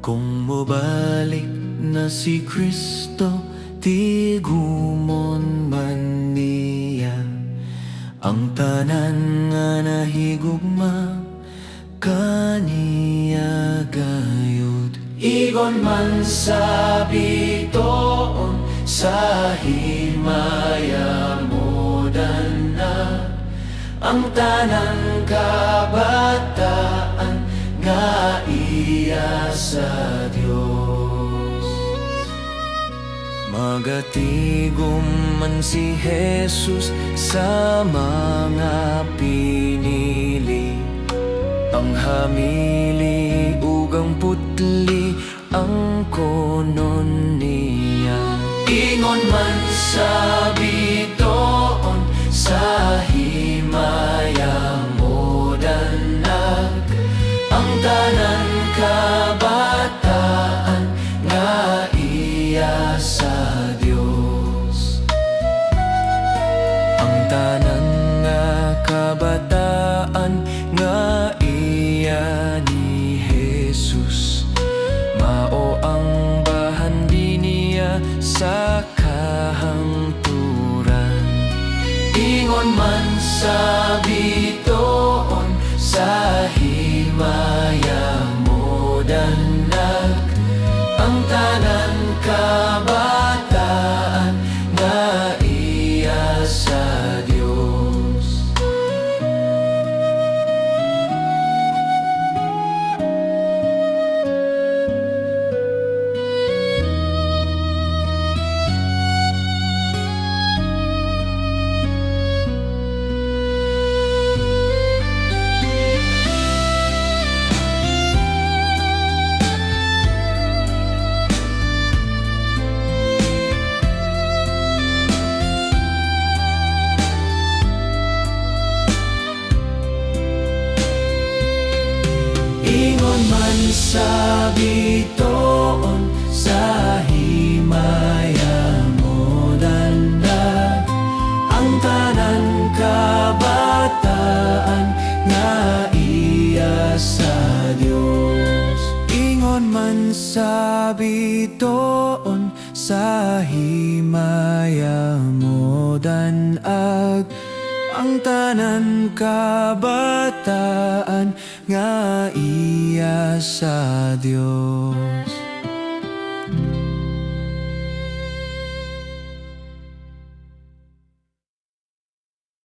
Kung mobalik na si Kristo, tigumon man niya ang tanan nga nahigugma kaniya gayud. Igon man sa bitoon sa himaya mo na ang tanan kabataan nga iya sa Dios. Magatigom man si Jesus sa mga pinili, ang hamili ugang putli ang konon niya. Ingon man sa bitoon sa himaya mo danag ang tanan kabataan nga iya sa Dios. Ang tanan nga kabataan nga iya ni Jesus, mao ang bahan di niya sa kahangturan. Ingon man sa bitoon sa himaya mo danag ang tanan kabataan nga iya sa Dios. Ingon man sa bitoon sa himaya mo dandag ang tanan kabataan nga iya sa Dios. Ingon man sa bitoon sa himaya mo danag ang tanan kabataan nga iya sa Dios.